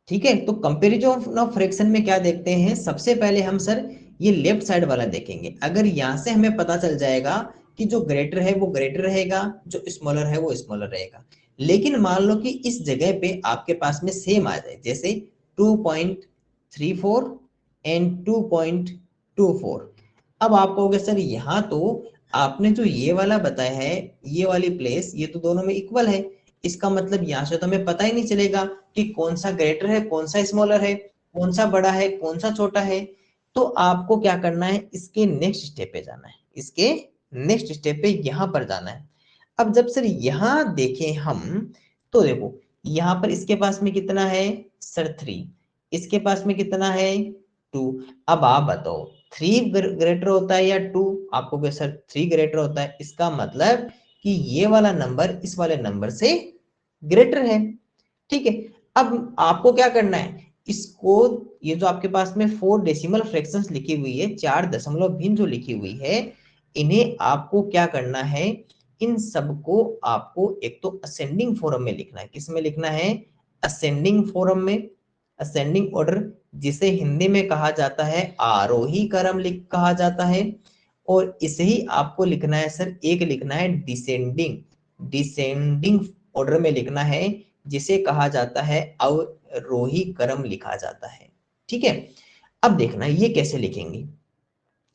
ठीक है, तो कंपैरिजन ऑफ फ्रैक्शन में क्या देखते हैं, सबसे पहले हम सर ये लेफ्ट साइड वाला देखेंगे। अगर यहाँ से हमें पता चल जाएगा कि जो ग्रेटर है वो ग्रेटर रहेगा, जो स्मॉलर है वो स्मॉलर रहेगा। लेकिन मान लो कि इस जगह पे आपके पास में सेम आ जाए, जैसे 2.34 एंड 2.24। अब आप कहोगे सर यहाँ तो आपने जो ये वाला बताया है, ये वाली प्लेस, ये तो दोनों में इक्वल है, इसका मतलब यहाँ से तो हमें पता ही नहीं चलेगा कि कौन सा ग्रेटर है कौन सा स्मॉलर है, कौन सा बड़ा है कौन सा छोटा है। तो आपको क्या करना है, इसके नेक्स्ट स्टेप पे जाना है, इसके नेक्स्ट स्टेप पे यहाँ पर जाना है। अब जब सर यहाँ देखें हम, तो देखो यहाँ पर इसके पास में कितना है सर 3, इसके पास में कितना है 2। अब आप बताओ 3 ग्रेटर होता है या 2? आपको क्या सर 3 ग्रेटर होता है, इसका मतलब कि ये वाला नंबर इस वाले नंबर से ग्रेटर है। ठीक है, अब आपको क्या करना है, इसको, ये जो आपके पास में 4 डेसिमल फ्रैक्शंस लिखी हुई है, 4 दशमलव भिन्न जो लिखी हुई है, इन्हें आपको क्या करना है, इन सबको आपको एक तो असेंडिंग फॉर्म में लिखना है। किस में लिखना है, असेंडिंग फॉर्म में, असेंडिंग ऑर्डर, जिसे हिंदी में कहा जाता है आरोही क्रम लिख कहा जाता है। और इसे ही आपको लिखना है सर, एक लिखना है डिसेंडिंग, डिसेंडिंग ऑर्डर में लिखना है, जिसे कहा जाता है अवरोही क्रम लिखा जाता है। ठीक है, अब देखना ये कैसे लिखेंगे।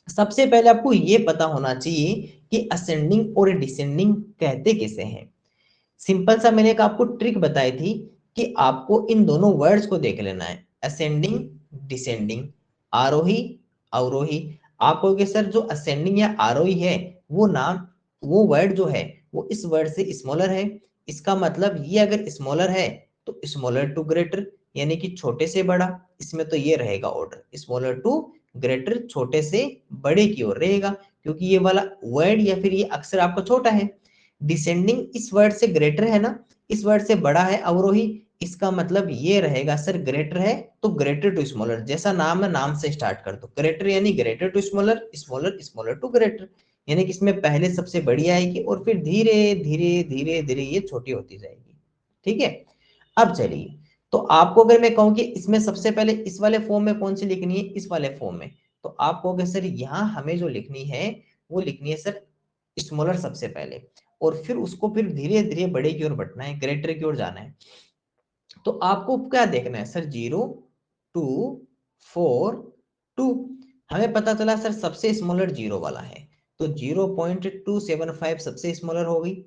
सबसे पहले आपको ये पता होना चाहिए कि असेंडिंग और डिसेंडिंग कहते किसे हैं। सिंपल सा मैंने एक आपको ट्रिक बताई थी कि आपको इन दोनों वर्ड्स को देख लेना है, असेंडिंग डिसेंडिंग, आरोही अवरोही। आप कहोगे सर जो असेंडिंग या आरोही है वो नाम, वो वर्ड जो है वो इस वर्ड से स्मॉलर है, इसका मतलब ये अगर स्मॉलर है तो स्मॉलर टू ग्रेटर, यानी कि छोटे से बड़ा। इसमें तो ये रहेगा ऑर्डर, स्मॉलर टू ग्रेटर, छोटे से बड़े की ओर रहेगा, क्योंकि ये वाला वर्ड या फिर ये अक्षर आपका छोटा है। डिसेंडिंग इस वर्ड से ग्रेटर है ना, इस वर्ड से बड़ा है अवरोही, इसका मतलब ये रहेगा सर ग्रेटर है तो ग्रेटर टू स्मॉलर, जैसा नाम है नाम से स्टार्ट कर दो, ग्रेटर यानी greater to smaller, smaller smaller to greater, यानी कि इसमें पहले सबसे बड़ी आएगी और फिर धीरे धीरे धीरे धीरे ये छोटी होती जाएगी। ठीक है, अब चलिए, तो आपको अगर मैं कहूं कि इसमें सबसे पहले इस वाले फॉर्म में कौन सी लिखनी है, इस वाले फॉर्म में, तो आप कहोगे सर यहाँ हमें जो लिखनी है वो लिखनी है सर स्मॉलर सबसे पहले, और फिर उसको फिर धीरे धीरे बड़े की ओर बढ़ना है, ग्रेटर की ओर जाना है। तो आपको क्या देखना है सर, 0 2 4 2। हमें पता चला सर सबसे स्मॉलर 0 वाला है, तो 0.275 सबसे स्मॉलर होगी।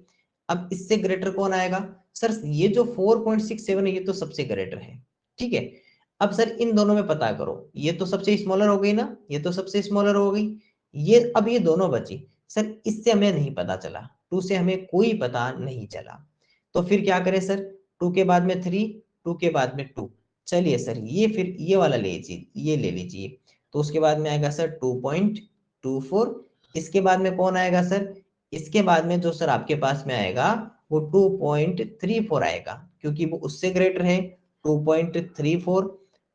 अब इससे ग्रेटर कौन आएगा सर, ये जो 4.67 है ये तो सबसे ग्रेटर है। ठीक है, अब सर इन दोनों में पता करो, ये तो सबसे स्मॉलर हो गई ना, ये तो सबसे स्मॉलर हो गई, ये अब ये दोनों बची। सर इससे हमें नहीं पता चला, 2 से हमें कोई पता नहीं चला, तो फिर क्या करें सर, 2 के बाद में 3, 2 के बाद में 2। चलिए सर ये फिर ये वाला ले लीजिए, ये ले लीजिए, तो उसके बाद में आएगा सर 2.24। इसके बाद में कौन आएगा सर, इसके बाद में जो सर आपके पास में आएगा वो 2.34 आएगा, क्योंकि वो उससे ग्रेटर है 2.34,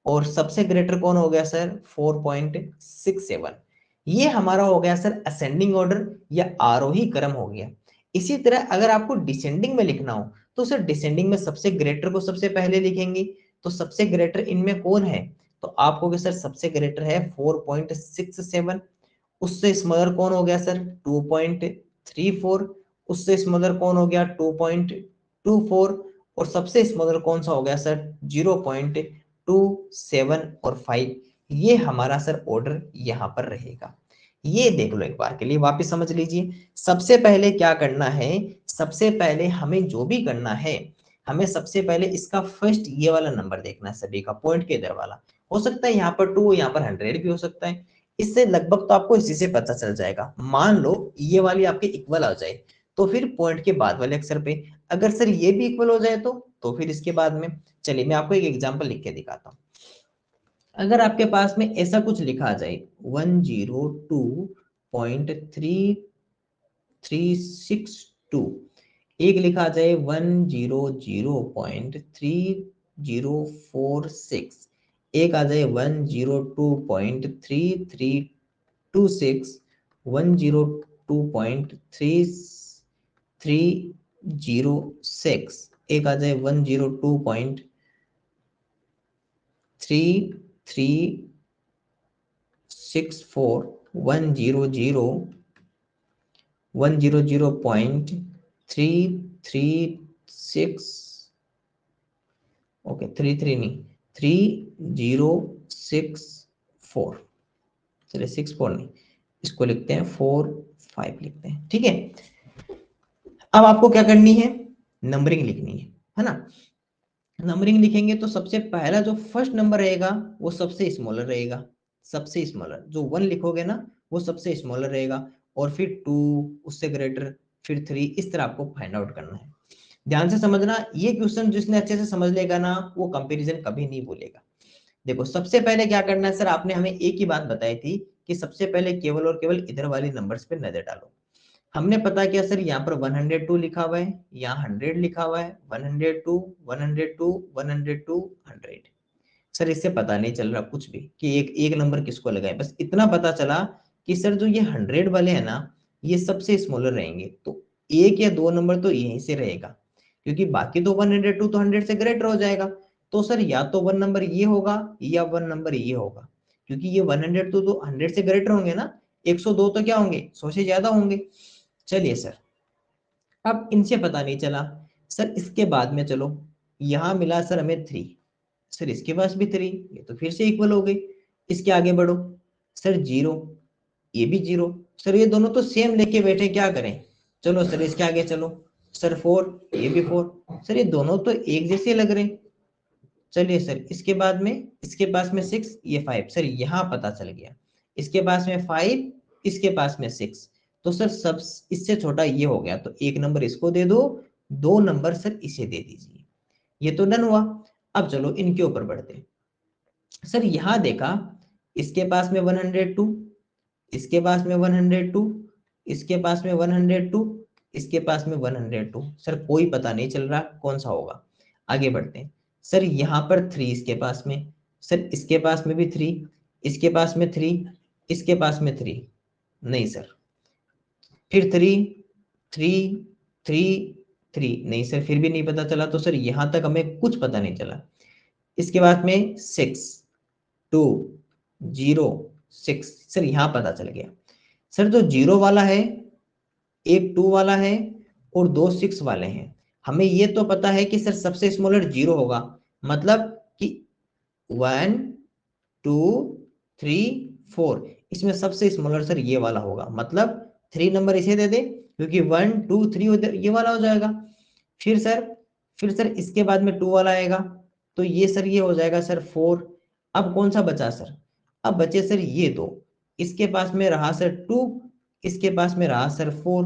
और सबसे ग्रेटर कौन हो गया सर 4.67। ये हमारा हो गया सर असेंडिंग ऑर्डर या आरोही क्रम हो गया। इसी तरह अगर आपको डिसेंडिंग में लिखना हो तो सर डिसेंडिंग में सबसे ग्रेटर को सबसे पहले लिखेंगे, तो सबसे ग्रेटर इनमें कौन है, तो आपको सर सबसे ग्रेटर है 4.67, उससे स्मॉलर कौन हो गया सर 2.34, उससे स्मॉलर कौन हो गया 2.24, और सबसे स्मॉलर कौन सा हो गया सर 0.27 और 5। ये हमारा सर ऑर्डर यहाँ पर रहेगा। ये देख लो एक बार के लिए वापस समझ लीजिए। सबसे पहले क्या करना है, सबसे पहले हमें जो भी करना है, हमें सबसे पहले इसका फर्स्ट ये वाला नंबर देखना है, सभी का पॉइंट के इधर वाला, हो सकता है यहाँ पर 2 यहाँ पर 100 भी हो सकता है। इससे लगभग तो आपको इसी से पता चल जाएगा। मान लो ये वाली आपके इक्वल आ जाए, तो फिर पॉइंट के बाद वाले अक्षर पे, अगर सर ये भी इक्वल हो जाए तो फिर इसके बाद में, चलिए मैं आपको एक एग्जांपल लिख के दिखाता हूँ। अगर आपके पास में ऐसा कुछ लिखा जाए 102.3362, एक लिखा जाए 100.3046, एक आ जाए 102.3326, 102.3306, एक आ जाए 102.33 100.336, ओके 33 नहीं 3064, चलिए 64 नहीं, इसको लिखते हैं 45 लिखते हैं, ठीक है। अब आपको क्या करनी है, नंबरिंग लिखनी है ना। नंबरिंग लिखेंगे तो सबसे पहला जो फर्स्ट नंबर रहेगा वो सबसे स्मॉलर रहेगा, सबसे स्मॉलर जो 1 लिखोगे ना वो सबसे स्मॉलर रहेगा, और फिर 2 उससे ग्रेटर, फिर 3, इस तरह आपको फाइंड आउट करना है। ध्यान से समझना, ये क्वेश्चन जिसने अच्छे से समझ लेगा ना वो कंपैरिजन कभी नहीं भूलेगा। देखो सबसे पहले क्या करना है सर, आपने हमें एक ही बात बताई थी कि सबसे पहले केवल और केवल इधर वाली नंबर्स पे नजर डालो। हमने पता किया सर यहाँ पर 102 लिखा हुआ है, यहाँ 100 लिखा हुआ है, 102 102 102 100। सर इससे पता नहीं चल रहा कुछ भी कि एक एक नंबर किसको लगाए, बस इतना पता चला कि सर जो ये 100 वाले हैं ना ये सबसे स्मॉलर रहेंगे, तो एक या दो नंबर तो यहीं से रहेगा, क्योंकि बाकी तो 102 तो 100 से ग्रेटर हो जाएगा। तो सर या तो 1 नंबर ये होगा या 1 नंबर ये होगा, क्योंकि ये 102 तो 100 से ग्रेटर होंगे ना, 102 तो क्या होंगे 100 से ज्यादा होंगे। चलिए सर, अब इनसे पता नहीं चला। सर इसके बाद में चलो, यहां मिला सर हमें 3, सर इसके पास भी 3, ये तो फिर से इक्वल हो गई। इसके आगे बढ़ो, सर 0, ये भी 0, सर ये दोनों तो सेम लेके बैठे, क्या करें। चलो सर इसके आगे चलो, सर 4, ये भी 4, सर ये दोनों तो एक जैसे लग रहे। चलिए सर इसके बाद में, इसके पास में 6, ये 5, सर यहाँ पता चल गया, इसके पास में 5, इसके पास में 6, तो सर सब इससे छोटा ये हो गया, तो एक नंबर इसको दे दो, दो नंबर सर इसे दे दीजिए। ये तो डन हुआ। अब चलो इनके ऊपर बढ़ते। सर यहाँ देखा, इसके पास में 102, इसके पास में 102, इसके पास में 102, इसके पास में 102, सर कोई पता नहीं चल रहा कौन सा होगा। आगे बढ़ते हैं। सर यहाँ पर 3 इसके पास में, सर इसके पास में भी 3, इसके पास में 3, इसके पास में 3, नहीं सर, फिर 3 3 3 3, नहीं सर फिर भी नहीं पता चला, तो सर यहाँ तक हमें कुछ पता नहीं चला। इसके बाद में 6 2 0 6, सर यहाँ पता चल गया। सर जो 0 वाला है, एक 2 वाला है और दो 6 वाले हैं, हमें ये तो पता है कि सर सबसे स्मॉलर 0 होगा, मतलब कि 1 2 3 4, इसमें सबसे स्मॉलर सर ये वाला होगा, मतलब 3 नंबर इसे दे दे, क्योंकि 1 2 3 उधर ये वाला हो जाएगा। फिर सर इसके बाद में 2 वाला आएगा, तो ये सर ये हो जाएगा सर 4। अब कौन सा बचा सर, अब बचे सर ये दो, इसके पास में रहा सर 2, इसके पास में रहा सर 4,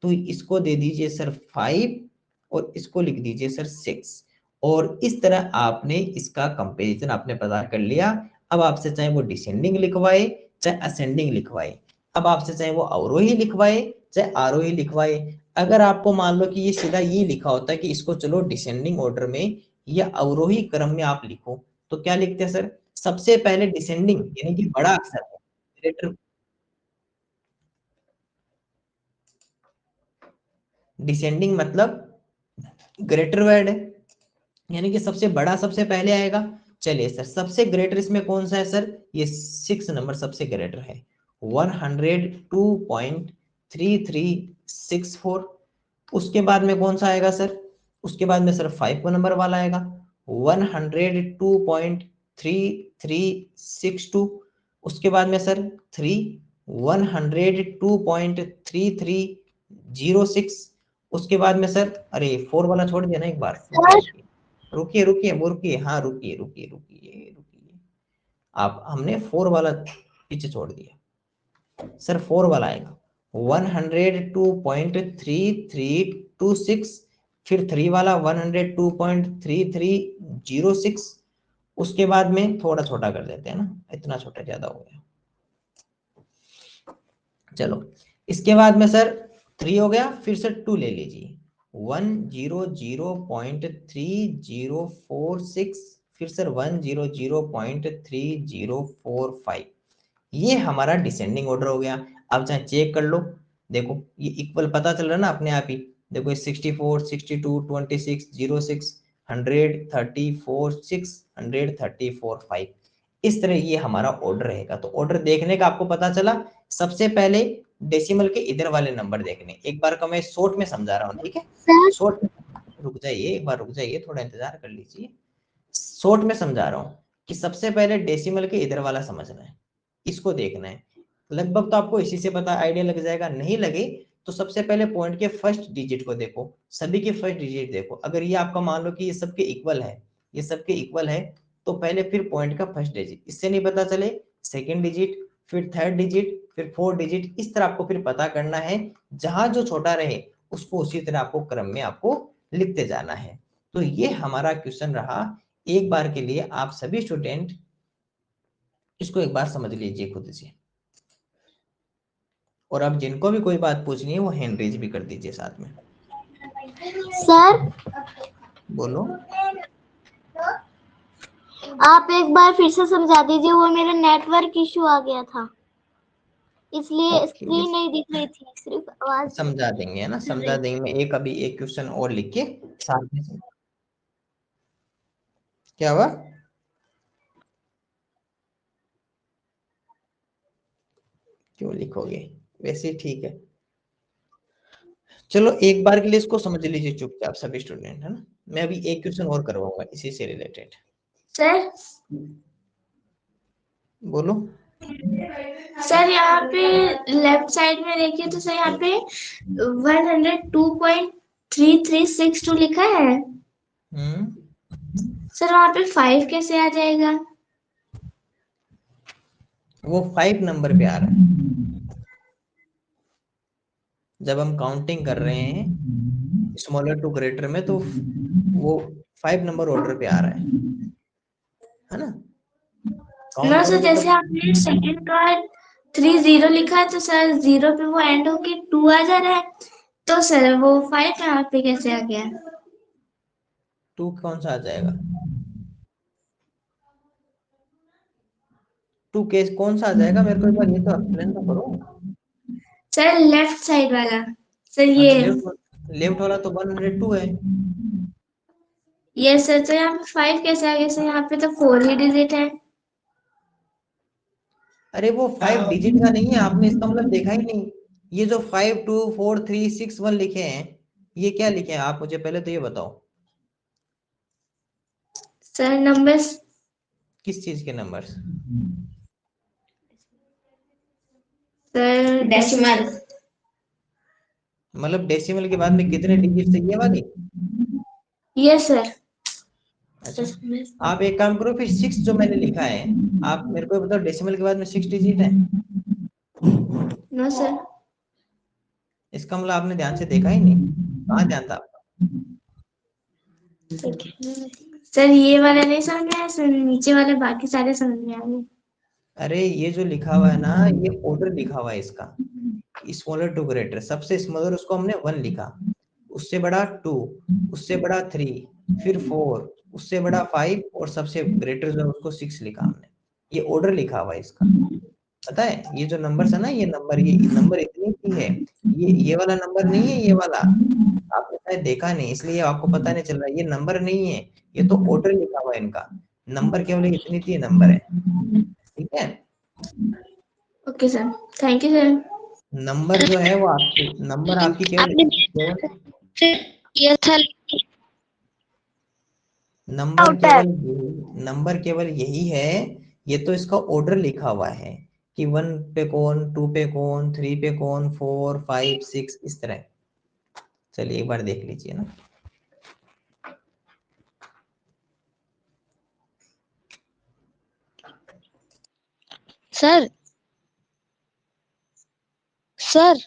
तो इसको दे दीजिए सर 5 और इसको लिख दीजिए सर 6, और इस तरह आपने इसका कंपैरिजन आपने पता कर लिया। अब आपसे चाहे वो डिसेंडिंग लिखवाए चाहे असेंडिंग लिखवाए, अब आपसे चाहे वो अवरोही लिखवाए चाहे आरोही लिखवाए, अगर आपको मान लो कि ये सीधा ये लिखा होता है कि इसको चलो डिसेंडिंग ऑर्डर में या अवरोही क्रम में आप लिखो, तो क्या लिखते हैं सर, सबसे पहले डिसेंडिंग यानी कि बड़ा अक्षर ग्रेटर, डिसेंडिंग मतलब ग्रेटर वर्ड है, यानी कि सबसे बड़ा सबसे पहले आएगा। चलिए सर सबसे ग्रेटर इसमें कौन सा है सर, ये 6 नंबर सबसे ग्रेटर है, 102.3364। उसके बाद में कौन सा आएगा सर, उसके बाद में सर 5 को नंबर वाला आएगा 102.3362। उसके बाद में सर 3 102.3306। उसके बाद में सर, अरे 4 वाला छोड़ दिया ना एक बार, रुकिए रुकिए रुकिए, हाँ रुकिए रुकिए रुकिए रुकिए, आप हमने 4 वाला पीछे छोड़ दिया, सर 4 वाला आएगा 102.3326, फिर 3 वाला 102.3306। उसके बाद में थोड़ा छोटा कर देते हैं ना, इतना छोटा ज्यादा हो गया। चलो इसके बाद में सर 3 हो गया, फिर सर 2 ले लीजिए 100.3046, फिर सर 100.3045, ये हमारा डिसेंडिंग ऑर्डर हो गया। अब चाहे चेक कर लो, देखो ये इक्वल पता चल रहा है ना अपने आप ही, देखो 64 62 26 06, 134 6, 134 5। इस तरह ये हमारा ऑर्डर रहेगा। तो ऑर्डर देखने का आपको पता चला, सबसे पहले डेसिमल के इधर वाले नंबर देखने। एक बार का मैं शॉर्ट में समझा रहा हूँ, ठीक है? शॉर्ट, रुक जाइए, एक बार रुक जाइए, थोड़ा इंतजार कर लीजिए। शॉर्ट में समझा रहा हूँ कि सबसे पहले डेसिमल के इधर वाला समझना है, इसको देखना है। लगभग तो आपको इसी से पता आइडिया लग जाएगा, नहीं लगे तो सबसे पहले पॉइंट के फर्स्ट डिजिट को देखो, सभी के फर्स्ट डिजिट देखो। अगर ये आपका मान लो कि ये सबके इक्वल है, ये सबके इक्वल है, तो पहले फिर पॉइंट का फर्स्ट डिजिट, इससे नहीं पता चले सेकेंड डिजिट, फिर थर्ड डिजिट, फिर फोर्थ डिजिट। इस तरह आपको फिर पता करना है, जहां जो छोटा रहे उसको उसी तरह आपको क्रम में आपको लिखते जाना है। तो ये हमारा क्वेश्चन रहा। एक बार के लिए आप सभी स्टूडेंट इसको एक बार समझ लीजिए खुद से, और अब जिनको भी कोई बात पूछनी है वो हैंड रेज भी कर दीजिए साथ में। सर बोलो। आप एक बार फिर से समझा दीजिए, वो मेरा नेटवर्क इशू आ गया था, इसलिए स्क्रीन नहीं दिख रही थी, सिर्फ आवाज। समझा देंगे, है ना, समझा देंगे। मैं एक अभी एक क्वेश्चन और लिख के साथ में क्या हुआ? क्यों लिखोगे, वैसे ही ठीक है। चलो एक बार के लिए इसको समझ लीजिए चुपचाप सभी स्टूडेंट, है ना। मैं अभी एक क्वेश्चन और करवाऊंगा इसी से रिलेटेड। सर बोलो। सर यहाँ पे लेफ्ट साइड में देखिए तो सर यहाँ पे 102.3362 लिखा है। सर वहाँ पे 5 कैसे आ जाएगा? वो 5 नंबर पे आ रहा है। जब हम काउंटिंग कर रहे हैं स्मॉलर टू ग्रेटर में, तो वो 5 नंबर ऑर्डर पे आ रहा है ना। काउंट ना करो सर, तो जैसे तब आपने सेकंड का 30 लिखा है तो सर 0 पे वो एंड होके 2 आ जा रहा है, तो सर वो 5 यहाँ पे कैसे आ गया? 2 कौन सा आ जाएगा? 2 केस कौन सा आ जाएगा? मेरे को एक बार ये तो एक्सप्लेन तो करो। सर लेफ्ट साइड वाला, सर हाँ ये तो लेफ्ट वाला तो 102 है। ये सर, तो यहाँ पे 5 कैसे आ गया? सर यहाँ पे तो 4 ही डिजिट है। अरे वो 5 डिजिट का नहीं है, आपने इसका मतलब देखा ही नहीं। ये जो 5 2 4 3 6 1 लिखे हैं, ये क्या लिखे हैं आप मुझे पहले तो ये बताओ। Sir numbers. किस चीज के नंबर्स? Sir decimal. मतलब डेसिमल के बाद में कितने डिजिट से ये वाली? Yes sir. अच्छा, आप एक काम करो फिर 6 जो मैंने लिखा है, आप मेरे को बताओ डेसिमल के बाद में 6 डिजिट है? No sir. इसका मतलब आपने ध्यान से देखा ही नहीं, कहाँ ध्यान था आपका? सर ये वाला नहीं समझ में आया सर, नीचे वाले बाकी सारे समझ में आ गए। अरे ये जो लिखा हुआ है ना, ये ऑर्डर लिखा हुआ है इसका, स्मॉलर टू ग्रेटर। सबसे स्मॉलर उसको हमने 1 लिखा, उससे बड़ा 2, उससे बड़ा 3, फिर 4, उससे बड़ा 5, और सबसे ग्रेटर जो है उसको 6 लिखा हमने। ये ऑर्डर लिखा हुआ है इसका, पता है? ये जो नंबर है ना, ये नंबर इतनी की है, ये वाला नंबर नहीं है, ये वाला आपने शायद देखा नहीं, इसलिए आपको पता नहीं चल रहा। ये नंबर नहीं है, ये तो ऑर्डर लिखा हुआ है इनका। नंबर केवल इतनी थी नंबर है, ठीक है। Okay sir, thank you sir. Number जो है वो आपकी, नंबर आपकी केवल आपने ये था नंबर केवल यही है। ये तो इसका ऑर्डर लिखा हुआ है कि 1 पे कौन, 2 पे कौन, 3 पे कौन, 4 5 6 इस तरह। चलिए एक बार देख लीजिए ना। सर। सर।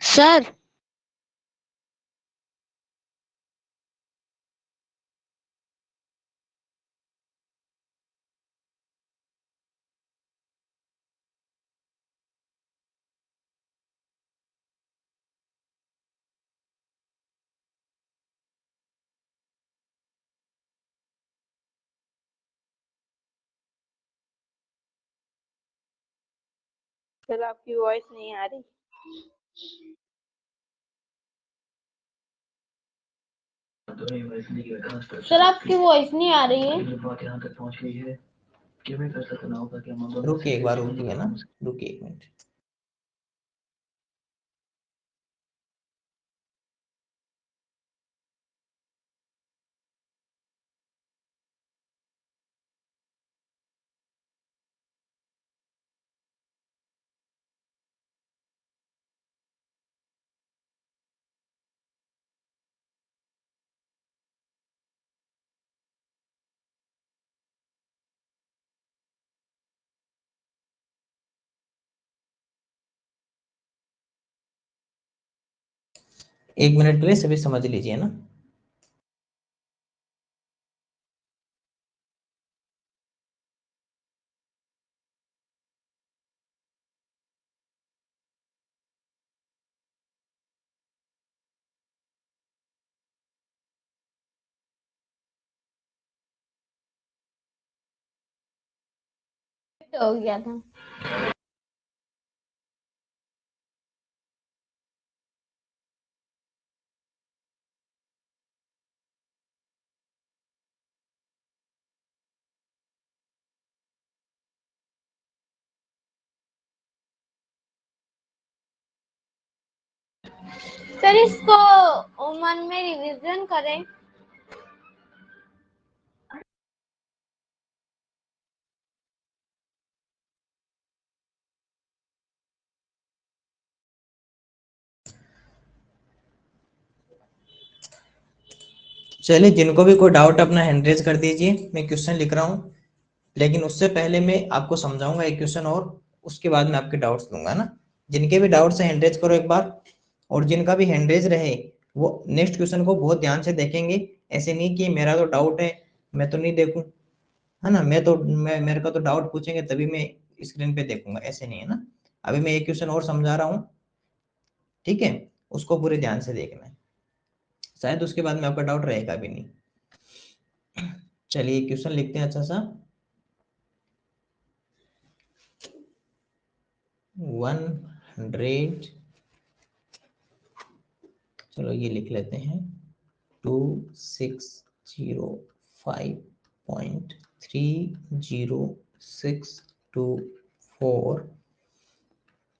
सर। सर आपकी वॉइस नहीं आ रही। सर आपकी वॉइस नहीं आ रही है। रुकिए एक बार, रुकिए ना, रुकिए 1 मिनट। एक मिनट के लिए सभी समझ लीजिए ना। हो गया था। सर इसको मन में रिवीजन करें। चलिए, जिनको भी कोई डाउट अपना हैंड रेज कर दीजिए, मैं क्वेश्चन लिख रहा हूँ। लेकिन उससे पहले मैं आपको समझाऊंगा एक क्वेश्चन और, उसके बाद मैं आपके डाउट्स लूंगा ना। जिनके भी डाउट्स है हैंड रेज करो एक बार, और जिनका भी हैंड रेज रहे वो नेक्स्ट क्वेश्चन को बहुत ध्यान से देखेंगे। ऐसे नहीं कि मेरा तो डाउट है मैं तो नहीं देखूं, है ना, मेरे को तो डाउट पूछेंगे तभी मैं स्क्रीन पे देखूंगा, ऐसे नहीं है ना। अभी मैं एक क्वेश्चन और समझा रहा हूँ, ठीक है, उसको पूरे ध्यान से देखना है, शायद उसके बाद में आपका डाउट रहेगा भी नहीं। चलिए क्वेश्चन लिखते हैं अच्छा सा। 100, चलो ये लिख लेते हैं, 2605.30624,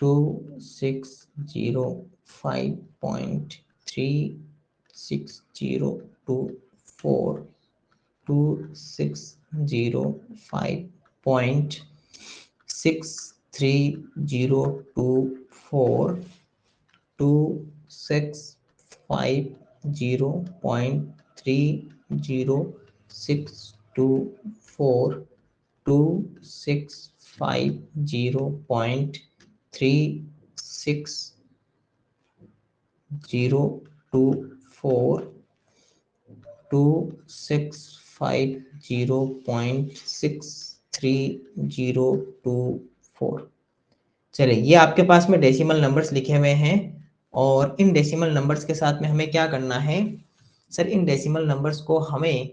2605.36024, 2605.63024, 2650.30624, 2650.36024, 2650.63024। चलिए, ये आपके पास में डेसिमल नंबर्स लिखे हुए हैं, और इन डेसिमल नंबर्स के साथ में हमें क्या करना है सर, इन डेसिमल नंबर्स को हमें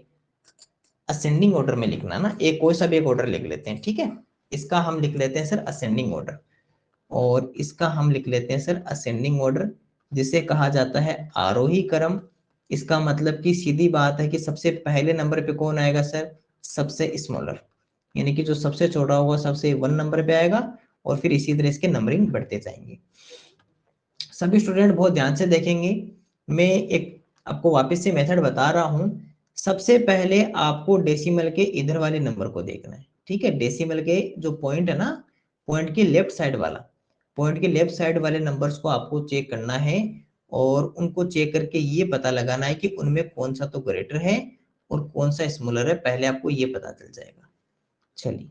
असेंडिंग ऑर्डर में लिखना ना। एक कोई सा भी एक ऑर्डर लिख लेते हैं, ठीक है। इसका हम लिख लेते हैं सर असेंडिंग ऑर्डर, और इसका हम लिख लेते हैं सर असेंडिंग ऑर्डर, जिसे कहा जाता है आरोही क्रम। इसका मतलब कि सीधी बात है कि सबसे पहले नंबर पे कौन आएगा सर, सबसे स्मॉलर, यानी कि जो सबसे छोटा होगा सबसे 1 नंबर पे आएगा, और फिर इसी तरह इसके नंबरिंग बढ़ते जाएंगे। सभी स्टूडेंट बहुत ध्यान से देखेंगे, मैं एक आपको वापस से मेथड बता रहा हूं। सबसे पहले आपको डेसिमल के इधर वाले नंबर को देखना है, ठीक है। डेसिमल के जो पॉइंट है ना, पॉइंट के लेफ्ट साइड वाला, पॉइंट के लेफ्ट साइड वाले नंबर्स को आपको चेक करना है, और उनको चेक करके ये पता लगाना है कि उनमें कौन सा तो ग्रेटर है और कौन सा स्मॉलर है, पहले आपको ये पता चल जाएगा। चलिए,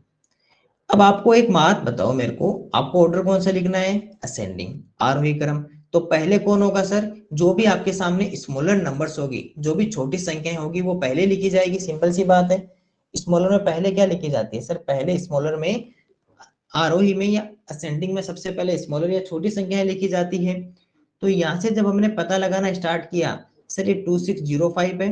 अब आपको एक बात बताओ मेरे को, आपको ऑर्डर कौन सा लिखना है, असेंडिंग, आरोही क्रम। तो पहले कौन होगा सर, जो भी आपके सामने स्मॉलर नंबर्स होगी, जो भी छोटी संख्याएं होगी वो पहले लिखी जाएगी, सिंपल सी बात है। स्मॉलर में पहले क्या लिखी जाती है सर, पहले स्मॉलर में, आरोही में या असेंडिंग में सबसे पहले स्मॉलर या छोटी संख्याएं लिखी जाती है। तो यहाँ से जब हमने पता लगाना स्टार्ट किया, सर ये 2605 है,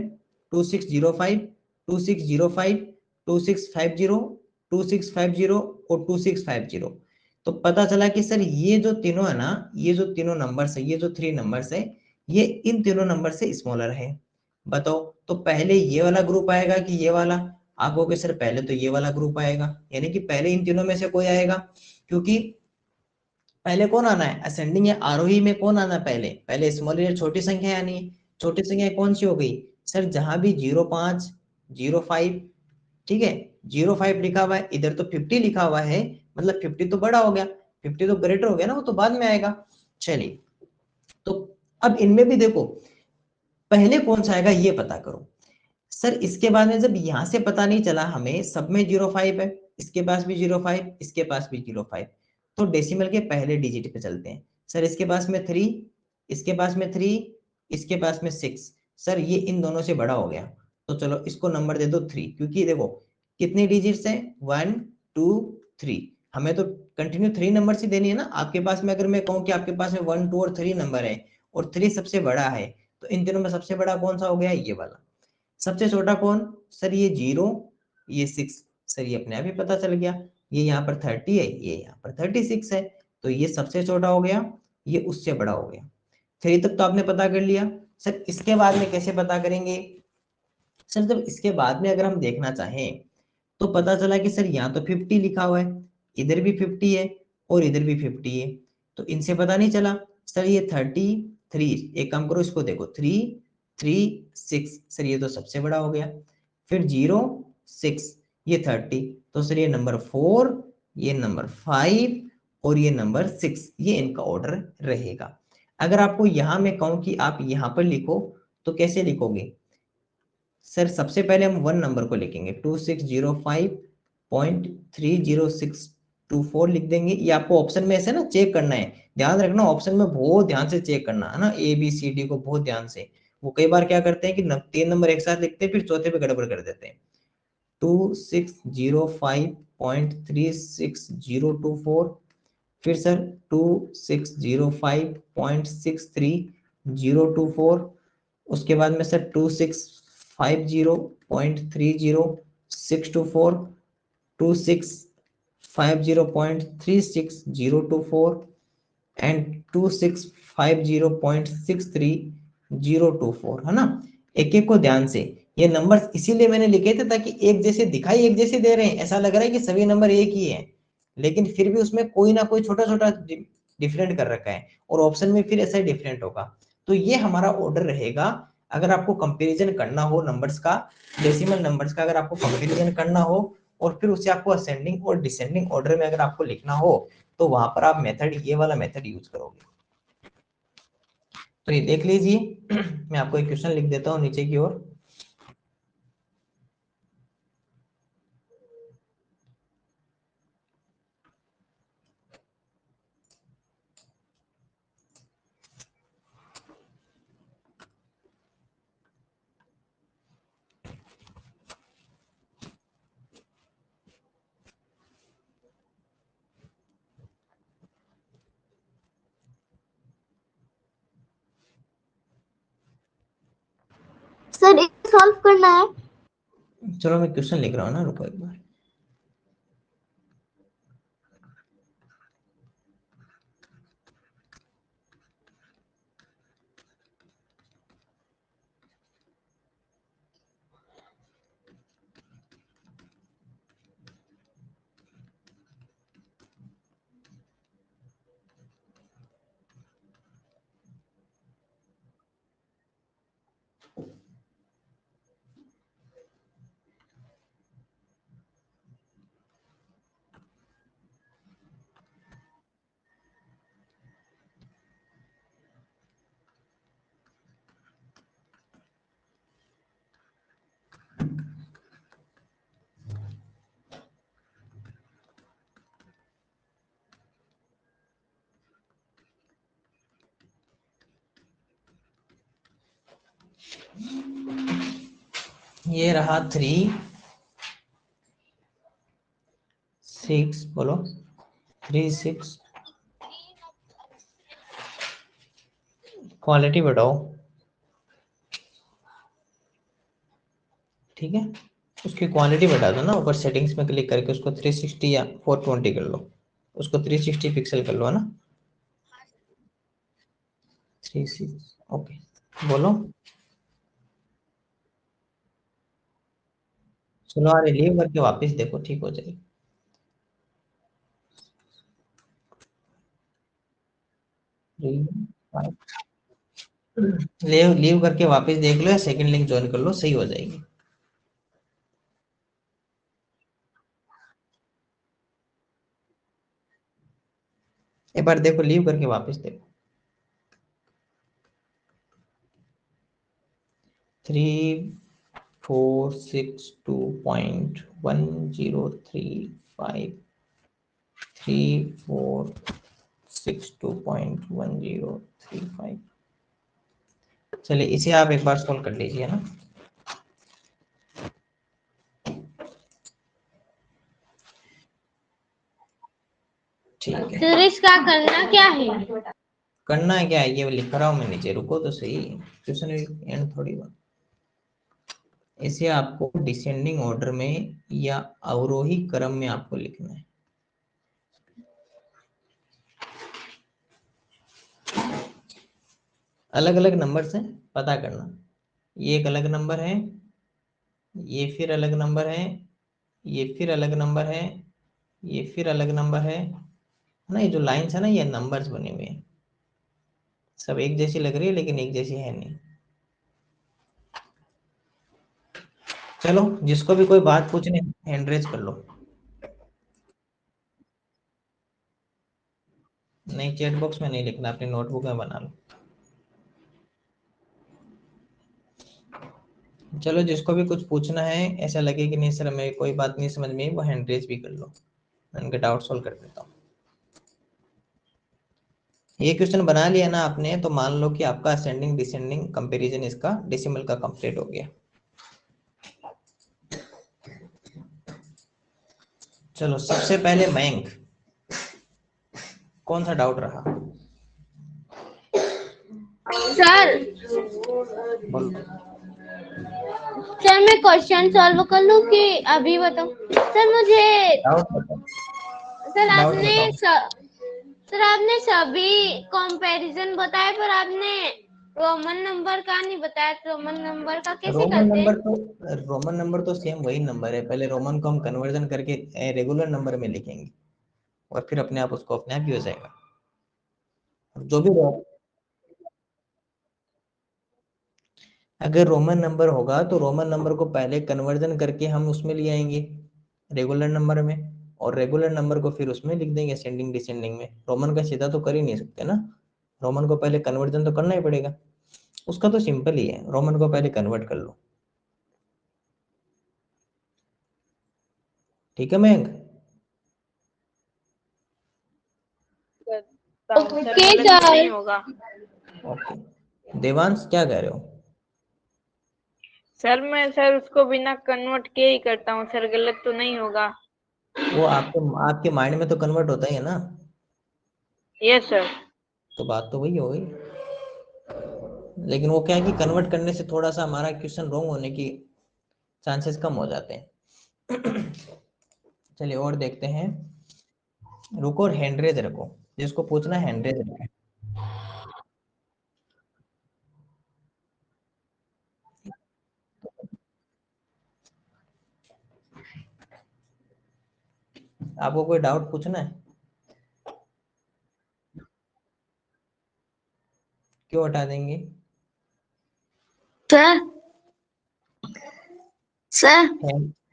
2605, 2605, 2650, 2650 और 2650। तो पता चला कि सर ये जो तीनों है ना, ये जो तीनों नंबर्स है, ये जो 3 नंबर्स है, ये इन तीनों नंबर से स्मॉलर है। बताओ, तो पहले ये वाला ग्रुप आएगा कि ये वाला? आप कहोगे सर पहले तो ये वाला ग्रुप आएगा, यानी कि पहले इन तीनों में से कोई आएगा, क्योंकि पहले कौन आना है, असेंडिंग या आरोही में कौन आना है पहले? पहले स्मॉल या छोटी संख्या आनी है। छोटी संख्या कौन सी हो गई सर? जहां भी 05, 05, ठीक है, 05 लिखा हुआ है, इधर तो 50 लिखा हुआ है, मतलब 50 तो बड़ा हो गया, 50 तो ग्रेटर हो गया ना, वो तो बाद में आएगा। चलिए, तो अब इनमें भी देखो पहले कौन सा आएगा ये पता करो। सर इसके बाद में जब यहां से पता नहीं चला हमें, सब में 05 है, इसके पास भी 05, इसके पास भी 05, तो डेसिमल के पहले डिजिट पे चलते हैं। सर इसके पास में 3, इसके पास में 3, इसके पास में 6, सर ये इन दोनों से बड़ा हो गया, तो चलो इसको नंबर दे दो 3, क्योंकि देखो कितने डिजिट्स हैं, 1 2 3, हमें तो कंटिन्यू 3 नंबर ही देनी है ना। आपके पास में अगर मैं कहूँ कि आपके पास में 1 2 और 3 नंबर है, और 3 सबसे बड़ा है, तो इन तीनों में सबसे बड़ा कौन सा हो गया, ये वाला। सबसे छोटा कौन, सर ये 0, ये 6, सर ये अपने आप ही पता चल गया, ये यहाँ पर 30 है, ये यहाँ पर 36 है, तो ये सबसे छोटा हो गया, ये उससे बड़ा हो गया। 3 तक तो आपने पता कर लिया। सर इसके बाद में कैसे पता करेंगे? सर जब इसके बाद में अगर हम देखना चाहें, तो पता चला कि सर यहाँ तो 50 लिखा हुआ है, इधर भी 50 है, और इधर भी 50 है, तो इनसे पता नहीं चला। सर ये 33, एक काम करो इसको देखो, 3 3 6, सर ये तो सबसे बड़ा हो गया। फिर 0 6, ये 30, तो सर ये नंबर 4, ये नंबर 5, और ये नंबर 6, ये इनका ऑर्डर रहेगा। अगर आपको यहां मैं कहूं कि आप यहां पर लिखो, तो कैसे लिखोगे? सर सबसे पहले हम 1 नंबर को लिखेंगे, 2605.30624 लिख देंगे। ये आपको ऑप्शन में ऐसे ना चेक करना है, ध्यान रखना ऑप्शन में बहुत ध्यान से चेक करना है ना, ए बी सी डी को बहुत ध्यान से। वो कई बार क्या करते हैं कि 3 नंबर एक साथ लिखते हैं, फिर चौथे पे गड़बड़ कर देते हैं। 2605.36024, फिर सर 2605.63024, उसके बाद में सर 2650.30624, 2650.36024, एंड 2650.63024, है ना। एक एक को ध्यान से, ये नंबर इसीलिए मैंने लिखे थे ताकि एक जैसे दिखाई एक जैसे दे रहे हैं, ऐसा लग रहा है कि सभी नंबर एक ही है, लेकिन फिर भी उसमें कोई ना कोई छोटा छोटा डिफरेंट कर रखा है, और ऑप्शन में फिर ऐसा डिफरेंट होगा। तो ये हमारा ऑर्डर रहेगा। अगर आपको कंपैरिजन करना हो नंबर्स का, डेसिमल नंबर्स का अगर आपको कंपैरिजन करना हो, और फिर उसे आपको असेंडिंग और डिसेंडिंग ऑर्डर में अगर आपको लिखना हो, तो वहां पर आप मेथड, ये वाला मेथड यूज करोगे। तो ये देख लीजिए मैं आपको एक क्वेश्चन लिख देता हूँ नीचे की ओर। सर इसे सॉल्व करना है? चलो मैं क्वेश्चन लिख रहा हूँ ना, रुको एक बार। ये रहा 3 6, बोलो 3 6, क्वालिटी बढ़ाओ, ठीक है, उसकी क्वालिटी बढ़ा दो ना, ऊपर सेटिंग्स में क्लिक करके उसको 360 या 420 कर लो, उसको 360 पिक्सल कर लो, है ना। 36, ओके, बोलो। चलो अरे लीव करके वापस देखो, ठीक हो जाएगी। लीव लीव करके वापस देख लो या सेकंड लिंक ज्वाइन कर लो, सही हो जाएगी। एक बार देखो, लीव करके वापस देखो। 3462.1035 3462.1035। चलिए इसे आप एक बार सॉल्व कर लीजिए ना। ठीक है, फिर इसका करना क्या है? करना है क्या है, ये लिख रहा हूं मैं नीचे, रुको तो सही, क्वेश्चन एंड थोड़ी बात। इसे आपको डिसेंडिंग ऑर्डर में या अवरोही क्रम में आपको लिखना है। अलग अलग नंबर से पता करना, ये एक अलग नंबर है, ये फिर अलग नंबर है, ये फिर अलग नंबर है, ये फिर अलग नंबर है ना। ये जो लाइंस है ना, ये नंबर्स बने हुए हैं, सब एक जैसी लग रही है लेकिन एक जैसी है नहीं। चलो जिसको भी कोई बात पूछनी हैंड रेज कर लो। नहीं, चैट बॉक्स में नहीं लिखना, अपनी नोटबुक में बना लो। चलो जिसको भी कुछ पूछना है, ऐसा लगे कि नहीं सर हमें कोई बात नहीं समझ में आई, वो हैंड रेज भी कर लो, मैं उनके डाउट सॉल्व कर देता हूँ। ये क्वेश्चन बना लिया ना आपने, तो मान लो कि आपका असेंडिंग डिसेंडिंग कंपैरिजन इसका डेसिमल का कंप्लीट हो गया। चलो सबसे पहले मयंक, कौन सा डाउट रहा? सर बोलो। सर मैं क्वेश्चन सॉल्व कर लूं कि अभी बताओ? सर मुझे डाउट बताओ, सर डाउट आपने बताओ। सर आपने सभी कंपैरिजन बताए, पर आपने रोमन नंबर का नहीं बताया। रोमन नंबर का कैसे रोमन करते नंबर हैं? तो रोमन नंबर तो सेम वही नंबर है, पहले रोमन को हम कन्वर्जन करके रेगुलर नंबर में लिखेंगे और फिर अपने आप उसको अपने आप ही हो जाएगा। जो भी अगर रोमन नंबर होगा तो रोमन नंबर को पहले कन्वर्जन करके हम उसमें ले आएंगे रेगुलर नंबर में, और रेगुलर नंबर को फिर उसमें लिख देंगे असेंडिंग डिसेंडिंग में। रोमन का सीधा तो कर ही नहीं सकते ना, रोमन को पहले कन्वर्जन तो करना ही पड़ेगा। उसका तो सिंपल ही है, रोमन को पहले कन्वर्ट कर लो। ठीक है Mayank? Okay sir. Okay, Devansh क्या कह रहे हो? सर मैं सर उसको बिना कन्वर्ट किए ही करता हूँ सर, गलत तो नहीं होगा? वो आपके आपके माइंड में तो कन्वर्ट होता ही है ना, यस सर। तो बात तो वही हो गई। लेकिन वो क्या है कि कन्वर्ट करने से थोड़ा सा हमारा क्वेश्चन रॉन्ग होने की चांसेस कम हो जाते हैं। चलिए और देखते हैं, रुको और हैंडरेज रखो, जिसको पूछना है हैंडरेज रखो। आपको कोई डाउट पूछना है? क्यों हटा देंगे? सर सर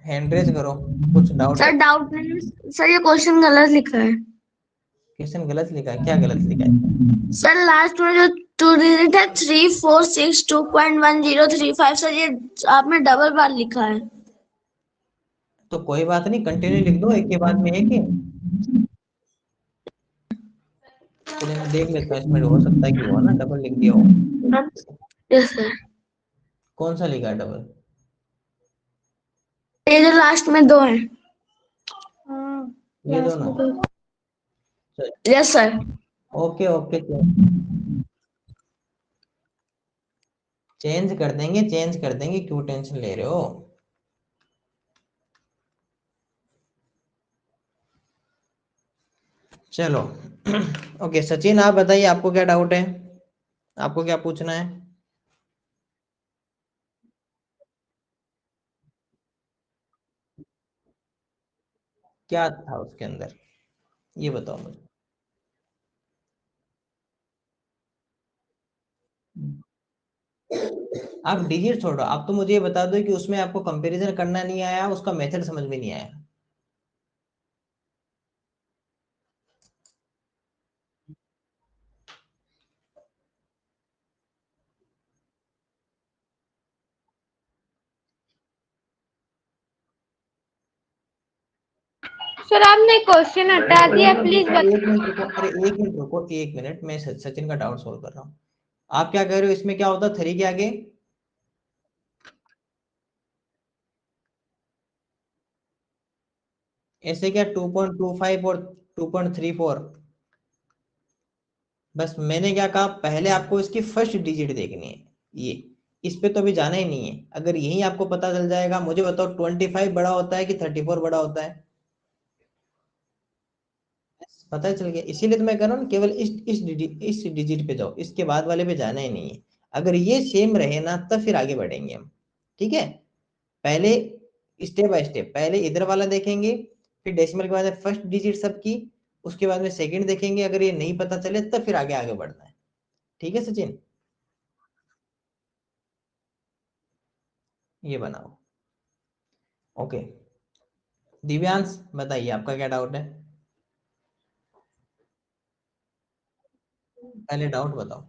हैंडरेज करो, कुछ डाउट सर है? डाउट नहीं है सर, ये क्वेश्चन गलत लिखा है। क्वेश्चन गलत लिखा है? क्या गलत लिखा है? सर लास्ट में जो 2 डिजिट है 3462.1035, सर ये आपने डबल बार लिखा है। तो कोई बात नहीं, कंटिन्यू लिख दो एक के बाद में एक ही। चलिए मैं देख लेता हूँ, इसमें हो सकता है कि वो ना डबल लिख दिया हो। यस सर, कौन सा लिखा है डबल? ये जो लास्ट में 2 है। ये दोनों? Yes sir. Okay okay, change कर देंगे, चेंज कर देंगे, क्यों टेंशन ले रहे हो? चलो। ओके सचिन, आप बताइए आपको क्या डाउट है, आपको क्या पूछना है? क्या था उसके अंदर, ये बताओ मुझे। आप डिजिट छोड़ो, आप तो मुझे ये बता दो कि उसमें आपको कंपैरिजन करना नहीं आया, उसका मेथड समझ में नहीं आया। सर आपने क्वेश्चन हटा दिया, प्लीज एक मिनट रुको, अरे एक मिनट रुको, एक मिनट, मैं सचिन का डाउट सोल्व कर रहा हूँ। आप क्या कह रहे हो, इसमें क्या होता 3 के आगे? ऐसे क्या 2.25 और 2.34? बस मैंने क्या कहा, पहले आपको इसकी फर्स्ट डिजिट देखनी है, ये इस पे तो अभी जाना ही नहीं है। अगर यही आपको पता चल जाएगा, मुझे बताओ 25 बड़ा होता है कि 34 बड़ा होता है? पता चल गया, इसीलिए तो मैं कह रहा हूँ केवल इस डिजिट पे जाओ, इसके बाद वाले पे जाना ही नहीं है। अगर ये सेम रहे ना तब फिर आगे बढ़ेंगे हम, ठीक है? पहले स्टेप बाय स्टेप, पहले इधर वाला देखेंगे, फिर डेसिमल के बाद फर्स्ट डिजिट सबकी, उसके बाद में सेकंड देखेंगे, अगर ये नहीं पता चले तब फिर आगे आगे बढ़ना है। ठीक है सचिन, ये बनाओ। ओके, दिव्यांश बताइए आपका क्या डाउट है, पहले डाउट बताओ।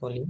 बोलिए।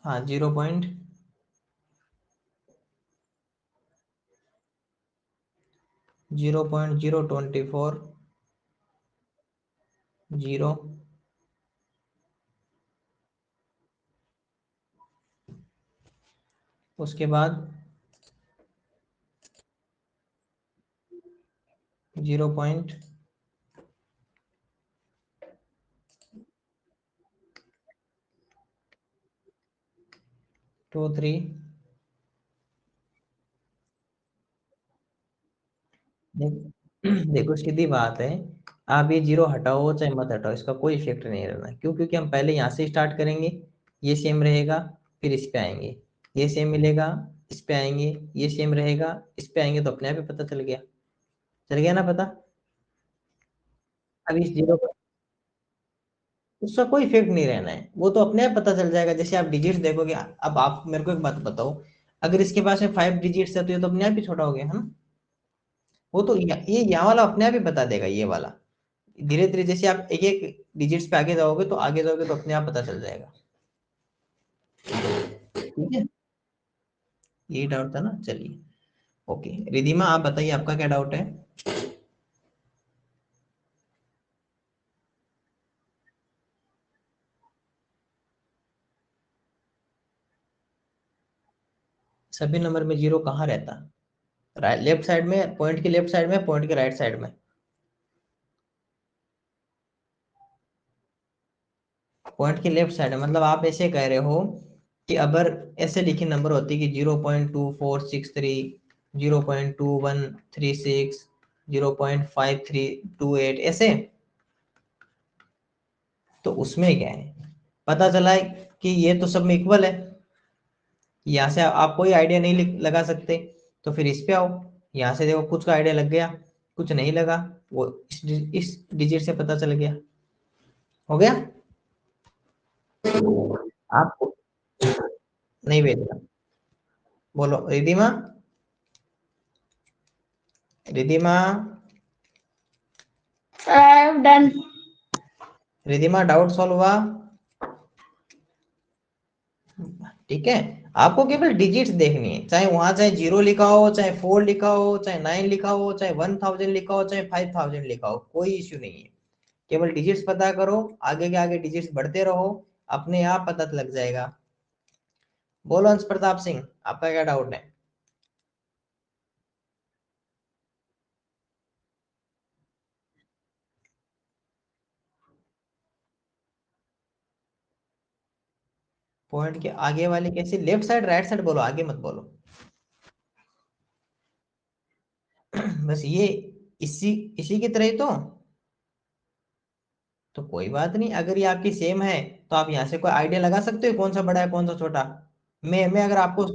हाँ 0.024 जीरो, उसके बाद 0.23। देखो सीधी बात है, आप ये जीरो हटाओ चाहे मत हटाओ, इसका कोई इफेक्ट नहीं रहना। क्यों? क्योंकि हम पहले यहाँ से स्टार्ट करेंगे, ये सेम रहेगा, फिर इस पे आएंगे, ये सेम मिलेगा, इस पे आएंगे, ये सेम रहेगा, इस पे आएंगे, तो अपने आप ही पता चल गया, चल गया ना पता? अब इस जीरो का उसका कोई इफेक्ट नहीं रहना है, वो तो अपने आप पता चल जाएगा। जैसे आप डिजिट्स देखोगे, अब आप मेरे को एक बात बताओ, अगर इसके पास में 5 डिजिट्स है तो ये तो अपने आप ही छोटा हो गया है ना? वो तो ये यहाँ वाला अपने आप ही बता देगा, ये वाला धीरे धीरे जैसे आप एक एक डिजिट्स पे आगे जाओगे तो अपने आप पता चल जाएगा। ठीक है, यही डाउट था ना, चलिए। ओके, रिधिमा आप बताइए आपका क्या डाउट है? सभी नंबर में जीरो कहाँ रहता? राइट, लेफ्ट साइड में, पॉइंट के लेफ्ट साइड में, पॉइंट के राइट साइड में? पॉइंट के लेफ्ट साइड है, मतलब आप ऐसे कह रहे हो कि अगर ऐसे लिखी नंबर होती कि 0.2463, 0.2136, 0.5328, ऐसे, तो उसमें क्या है, पता चला है कि ये तो सब में इक्वल है, यहाँ से आप कोई आइडिया नहीं लगा सकते, तो फिर इस पे आओ। यहाँ से देखो कुछ का आइडिया लग गया, कुछ नहीं लगा, वो इस डिजिट से पता चल गया। हो गया? आपको नहीं भेजना। बोलो Ridhima, Ridhima, I have done. Ridhima, doubt solve हुआ? ठीक है, आपको केवल डिजिट्स देखनी है, चाहे वहां चाहे 0 लिखा हो, चाहे 4 लिखा हो, चाहे 9 लिखा हो, चाहे 1000 लिखा हो, चाहे 5000 लिखा हो, कोई इश्यू नहीं है। केवल डिजिट्स पता करो, आगे के आगे डिजिट्स बढ़ते रहो, अपने आप पता लग जाएगा। बोलो अंश प्रताप सिंह, आपका क्या डाउट है? पॉइंट के आगे वाले कैसे? लेफ्ट साइड राइट साइड बोलो, आगे मत बोलो। बस ये इसी इसी की तरह ही तो कोई बात नहीं, अगर ये आपकी सेम है तो आप यहाँ से कोई आइडिया लगा सकते हो कौन सा बड़ा है कौन सा छोटा। मैं अगर आपको,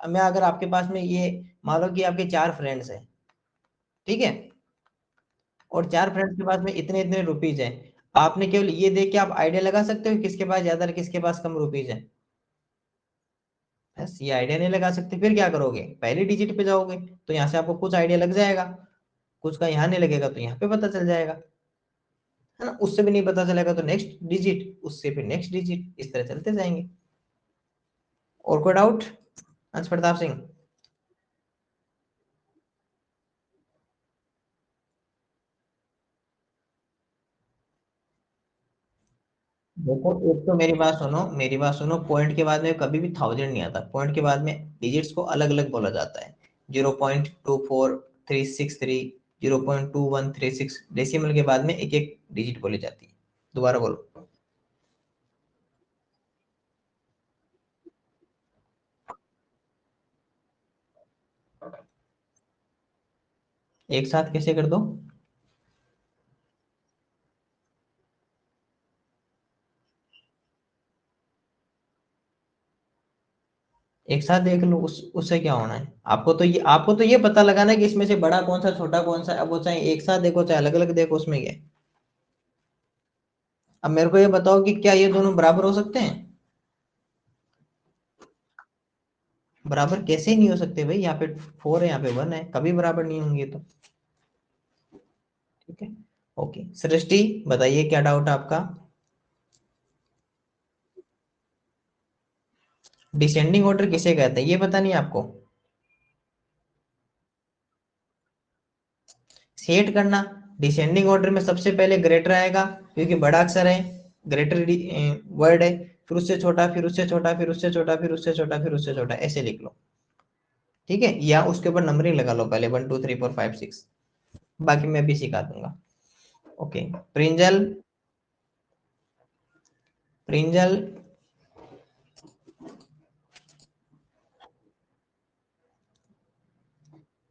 मैं अगर आपके पास में ये मान लो कि आपके 4 फ्रेंड्स हैं, ठीक है, और 4 फ्रेंड्स के पास में इतने इतने रुपीज हैं, आपने केवल ये देख के आप आइडिया लगा सकते हो किसके पास ज्यादा और किसके पास कम रुपीज है? बस ये आइडिया नहीं लगा सकते, फिर क्या करोगे? पहली डिजिट पे जाओगे, तो यहाँ से आपको कुछ आइडिया लग जाएगा, कुछ का यहाँ नहीं लगेगा तो यहाँ पे पता चल जाएगा, है ना? उससे भी नहीं पता चलेगा तो नेक्स्ट डिजिट, उससे फिर नेक्स्ट डिजिट, इस तरह चलते जाएंगे। और कोई डाउट अंश प्रताप सिंह? देखो एक तो मेरी बात सुनो, मेरी बात सुनो, पॉइंट के बाद में कभी भी 1000 नहीं आता, पॉइंट के बाद में डिजिट्स को अलग अलग बोला जाता है। 0.24363, 0.2136, डेसिमल के बाद में एक एक डिजिट बोली जाती है। दोबारा बोलो। एक साथ कैसे कर दो? एक साथ देख लो, उससे क्या होना है? आपको तो ये पता लगाना है कि इसमें से बड़ा कौन सा छोटा कौन सा है। अब वो चाहे एक साथ देखो चाहे अलग अलग देखो, उसमें क्या है? अब मेरे को ये बताओ कि क्या ये दोनों बराबर हो सकते हैं? बराबर कैसे नहीं हो सकते भाई? यहाँ पे 4 है, यहाँ पे 1 है, कभी बराबर नहीं होंगे तो। ठीक है, ओके। सृष्टि बताइए क्या डाउट है आपका? डिसेंडिंग ऑर्डर किसे कहते हैं ये पता नहीं आपको? सेट करना, डिसेंडिंग ऑर्डर में सबसे पहले ग्रेटर आएगा, क्योंकि बड़ा अक्षर है, ग्रेटर वर्ड है, फिर उससे छोटा, फिर उससे छोटा, फिर उससे छोटा, फिर उससे छोटा, फिर उससे छोटा, ऐसे लिख लो। ठीक है, या उसके ऊपर नंबरिंग लगा लो पहले, 1 2 3 4 5 6, बाकी मैं भी सिखा दूंगा। ओके, प्रिंजल, प्रिंजल,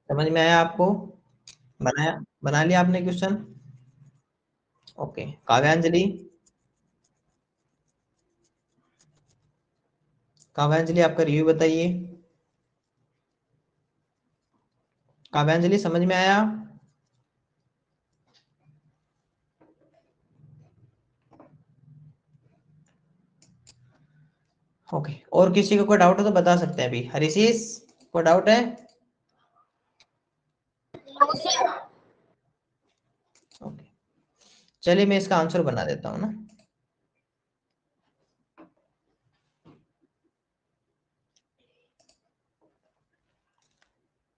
समझ में आया आपको? बनाया, बना लिया आपने क्वेश्चन? ओके, काव्यांजलि, काव्यांजलि आपका रिव्यू बताइए। काव्यांजलि समझ में आया? ओके, और किसी को कोई डाउट हो तो बता सकते हैं अभी। हरीशीष, कोई डाउट है? ओके, चलिए मैं इसका आंसर बना देता हूँ ना।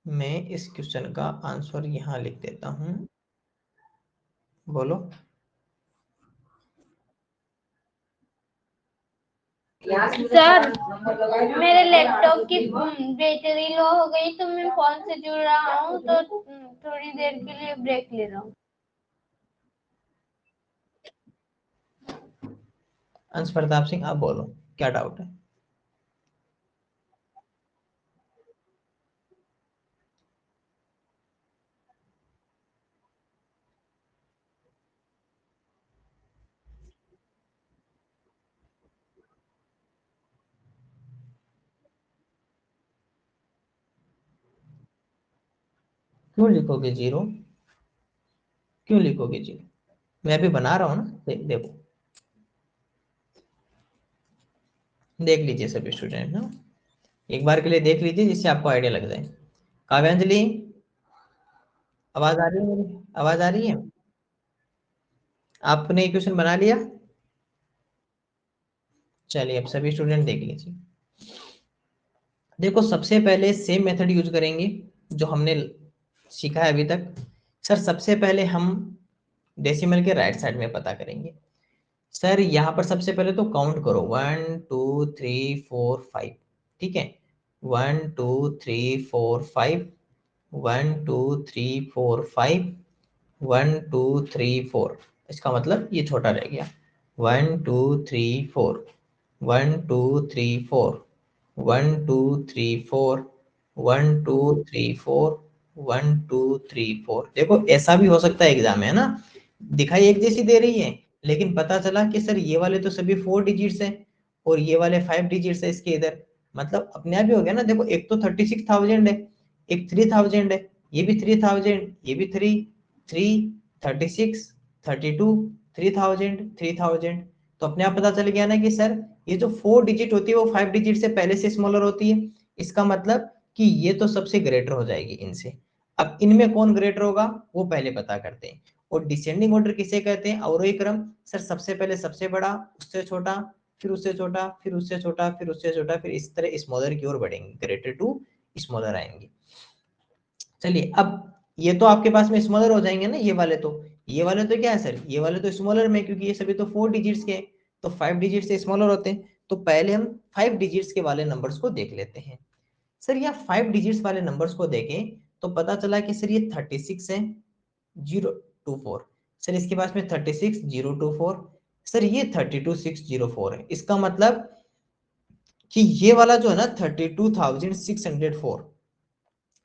मैं इस क्वेश्चन का आंसर यहाँ लिख देता हूँ। बोलो। सर मेरे लैपटॉप की बैटरी लो हो गई तो मैं फोन से जुड़ रहा हूँ तो थोड़ी देर के लिए ब्रेक ले रहा हूँ। अंश प्रताप सिंह आप बोलो, क्या डाउट है? क्यों लिखोगे 0? क्यों लिखोगे 0? मैं अभी बना रहा हूँ ना, देखो देख लीजिए सभी स्टूडेंट ना, एक बार के लिए देख लीजिए जिससे आपको आइडिया लग जाए। काव्यांजलि, आवाज आ रही है मेरी? आवाज आ रही है? आपने क्वेश्चन बना लिया? चलिए अब सभी स्टूडेंट देख लीजिए। देखो सबसे पहले सेम मेथड यूज करेंगे जो हमने सीखा है अभी तक। सर सबसे पहले हम डेसिमल के राइट साइड में पता करेंगे। सर यहाँ पर सबसे पहले तो काउंट करो 1 2 3 4 5, ठीक है। 1 2 3 4 5, 1 2 3 4 5, 1 2 3 4। इसका मतलब ये छोटा रह गया। 1 2 3 4, 1 2 3 4, 1 2 3 4, 1 2 3 4, 1 2 3 4। देखो ऐसा भी हो सकता है एग्जाम में, है ना, दिखाई एक जैसी दे रही है लेकिन पता चला कि सर ये वाले तो सभी 4 डिजिट्स हैं और ये वाले 5 डिजिट्स है इसके इधर। मतलब अपने आप ही हो गया ना। देखो एक तो 36,000 है, एक 3,000 है, ये भी 3,000, ये भी 3 3 36 32 3,000 3,000। तो अपने आप पता चल गया ना कि सर ये जो 4 डिजिट होती है वो 5 डिजिट से पहले से स्मॉलर होती है। इसका मतलब कि ये तो सबसे ग्रेटर हो जाएगी इनसे। अब इनमें कौन ग्रेटर होगा वो पहले पता करते हैं। और डिसेंडिंग ऑर्डर किसे कहते हैं? अवरोही क्रम। सर सबसे पहले सबसे बड़ा, उससे छोटा, फिर उससे छोटा, फिर उससे छोटा, फिर उससे छोटा, फिर इस तरह स्मॉलर की ओर बढ़ेंगे, ग्रेटर टू स्मॉलर आएंगे। चलिए अब ये तो आपके पास में स्मॉलर हो जाएंगे ना, ये वाले तो क्या है सर, ये वाले तो स्मॉलर में, क्योंकि ये सभी तो 4 डिजिट्स के हैं, तो 5 डिजिट से स्मॉलर होते हैं। तो पहले हम 5 डिजिट्स के वाले नंबर्स को देख लेते हैं। सर यहाँ 5 डिजिट्स वाले नंबर्स को देखें तो पता चला कि सर ये 36 है 024। सर इसके पास में 36 024। सर ये 32604 है। इसका मतलब कि ये वाला जो है ना 32,604,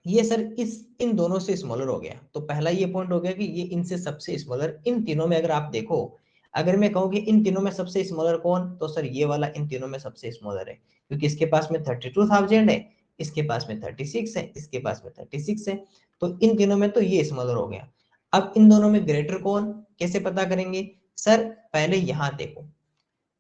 ये सर इस इन दोनों से स्मॉलर हो गया। तो पहला ये पॉइंट हो गया कि ये इनसे सबसे स्मॉलर। इन तीनों में अगर आप देखो, अगर मैं कहूँ कि इन तीनों में सबसे स्मॉलर कौन, तो सर ये वाला इन तीनों में सबसे स्मॉलर है, क्योंकि इसके पास में 32,000 है, इसके पास में 36 है, इसके पास में 36 है। तो इन तीनों में तो ये स्मॉलर हो गया। अब इन दोनों में ग्रेटर कौन, कैसे पता करेंगे? सर पहले यहां देखो,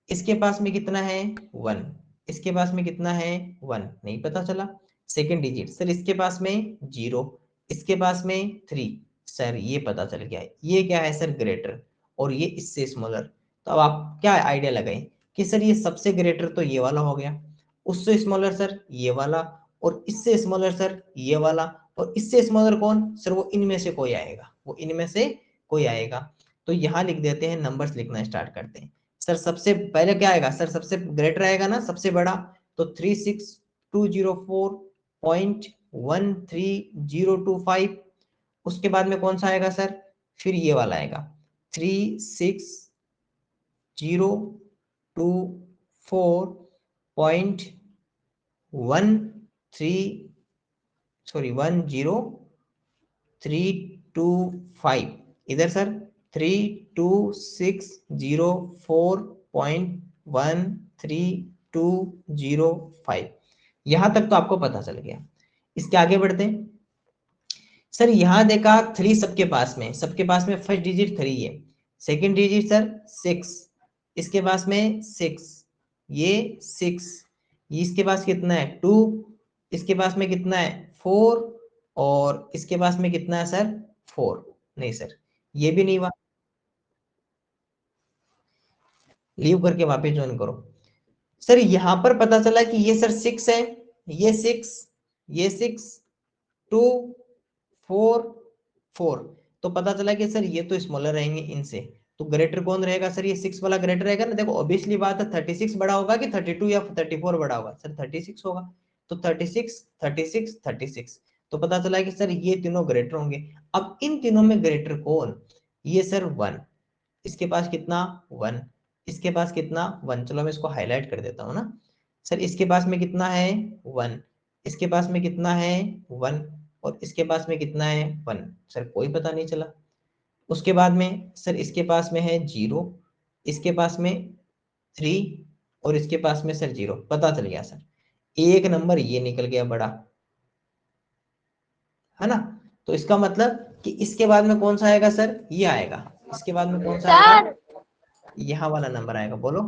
इसके पास में कितना है 1, इसके पास में कितना है 1, नहीं पता चला। सेकंड डिजिट सर इसके पास में 0, इसके पास में 3। सर ये पता चल गया, ये क्या है सर ग्रेटर, और ये इससे स्मॉलर। तो अब आप क्या आइडिया लगाएं कि सर ये सबसे ग्रेटर तो ये वाला हो गया, उससे स्मॉलर सर ये वाला, और इससे स्मॉलर सर ये वाला, और इससे स्मॉलर कौन सर, वो इनमें से कोई आएगा, वो इनमें से कोई आएगा। तो यहाँ लिख देते हैं, नंबर्स लिखना स्टार्ट करते हैं। सर सबसे पहले क्या आएगा सर, सबसे ग्रेटर आएगा ना, सबसे बड़ा, तो 36,204.13025। उसके बाद में कौन सा आएगा सर, फिर ये वाला आएगा 36,024.1 सॉरी 10325। इधर सर 32,604.13205। यहां तक तो आपको पता चल गया। इसके आगे बढ़ते हैं। सर यहां देखा 3 सबके पास में, फर्स्ट डिजिट 3 है, सेकंड डिजिट सर 6, इसके पास में 6, ये 6, ये इसके पास कितना है 2, इसके पास में कितना है 4, और इसके पास में कितना है सर 4। नहीं सर ये भी नहीं हुआ, लीव करके वापस ज्वाइन करो। सर यहां पर पता चला कि ये सर 6 है, ये 6, ये 6, 2 4 4। तो पता चला कि सर ये तो स्मॉलर रहेंगे इनसे। तो ग्रेटर कौन रहेगा सर, ये 6 वाला ग्रेटर रहेगा ना। देखो ऑब्वियसली बात है, 36 बड़ा होगा कि 32 या 34 बड़ा होगा सर, 36 होगा। तो 36 36 36। तो पता चला कि सर ये तीनों ग्रेटर होंगे। अब इन तीनों में ग्रेटर कौन, ये सर 1, इसके पास कितना 1, इसके पास कितना 1। चलो मैं इसको हाईलाइट कर देता हूँ ना। सर इसके पास में कितना है 1, इसके पास में कितना है 1, और इसके पास में कितना है 1। सर कोई पता नहीं चला। उसके बाद में सर इसके पास में है 0, इसके पास में 3, और इसके पास में सर 0। पता चल गया सर, एक नंबर ये निकल गया बड़ा, है ना। तो इसका मतलब कि इसके बाद में कौन सा आएगा सर, ये आएगा। इसके बाद में कौन सा आएगा, यहाँ वाला नंबर आएगा। बोलो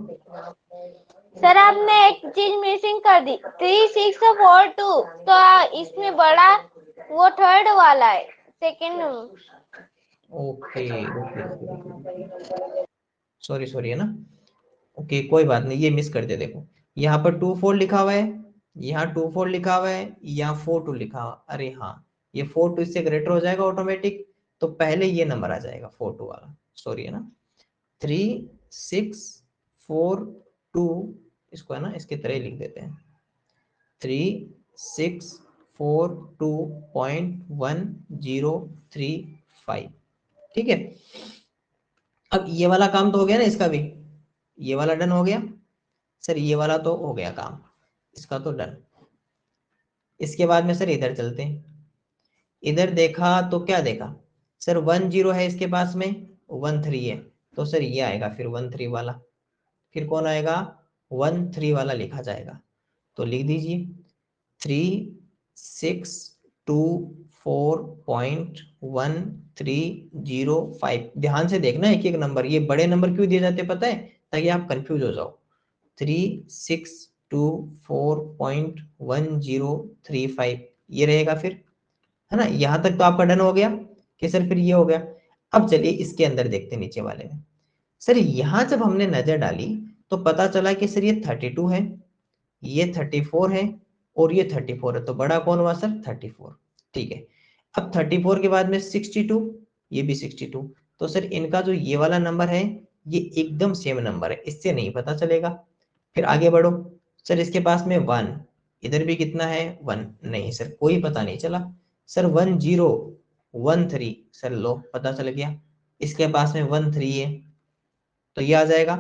सर आपने एक चीज मिसिंग कर दी, 3642, तो इसमें बड़ा वो थर्ड वाला है, सेकंड। ओके सॉरी है ना। ओके कोई बात नहीं, ये मिस कर दे। देखो यहाँ पर 24 लिखा हुआ है, यहाँ 24 लिखा हुआ है, यहाँ 42 लिखा हुआ। अरे हाँ, ये 42 इससे ग्रेटर हो जाएगा ऑटोमेटिक, तो पहले ये नंबर आ जाएगा 42 वाला। सॉरी है ना, 3642, इसको है ना इसके तरह ही लिख देते हैं, 3642.1035। ठीक है, अब ये वाला काम तो हो गया ना इसका भी, ये वाला डन हो गया सर, ये वाला तो हो गया काम, इसका तो डन। इसके बाद में सर इधर चलते हैं। इधर देखा तो क्या देखा सर, 10 है इसके पास में, 13 है, तो सर ये आएगा फिर 13 वाला। फिर कौन आएगा, 13 वाला लिखा जाएगा। तो लिख दीजिए 3624.1305। ध्यान से देखना एक एक नंबर, ये बड़े नंबर क्यों दिए जाते पता है, ताकि आप कंफ्यूज हो जाओ। 3624.1035 ये रहेगा फिर, है ना। यहां तक तो आपका डन हो गया कि सर फिर ये हो गया। अब चलिए इसके अंदर देखते हैं नीचे वाले में। सर यहाँ जब हमने नजर डाली तो पता चला कि सर ये 32 है, ये 34 है और ये 34 है, तो बड़ा कौन हुआ सर, 34। ठीक है, अब 34 के बाद में 62, ये भी 62, तो सर इनका जो ये वाला नंबर है ये एकदम सेम नंबर है, इससे नहीं पता चलेगा। फिर आगे बढ़ो सर, इसके पास में 1, इधर भी कितना है 1, नहीं सर कोई पता नहीं चला। सर 1013, सर लो पता चल गया, इसके पास में 13 है, तो ये आ जाएगा,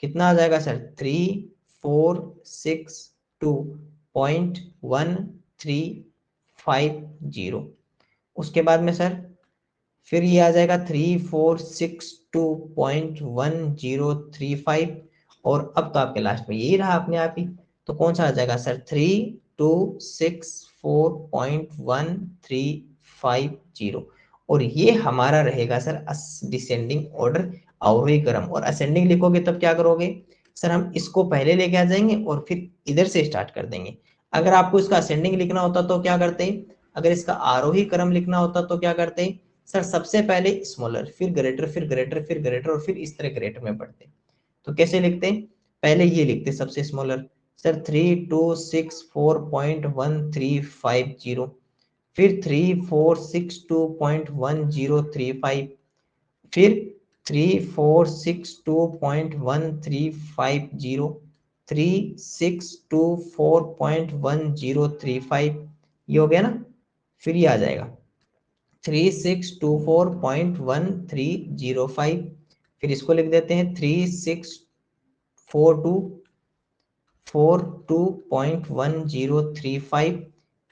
कितना आ जाएगा सर, 3462.1350। उसके बाद में सर फिर ये आ जाएगा 3462.1035, और अब तो आपके लास्ट में यही रहा अपने आप ही, तो कौन सा आ जाएगा सर, 3264.1350। और ये हमारा रहेगा सर डिसेंडिंग ऑर्डर, आरोही क्रम। और असेंडिंग लिखोगे तब क्या करोगे सर, हम इसको पहले लेके आ जाएंगे और फिर इधर से स्टार्ट कर देंगे। अगर आपको इसका असेंडिंग लिखना होता तो क्या करते, अगर इसका आरोही क्रम लिखना होता तो क्या करते सर, सबसे पहले स्मॉलर, फिर ग्रेटर, फिर ग्रेटर, फिर ग्रेटर, और फिर इस तरह ग्रेटर में पढ़ते। तो कैसे लिखते, पहले ये लिखते सबसे स्मॉलर सर 3264.1350, फिर 3462.1035, फिर 3462.1350, 3624.1035, ये हो गया ना। फिर ये आ जाएगा 3624.1305, फिर इसको लिख देते हैं 3642.1035,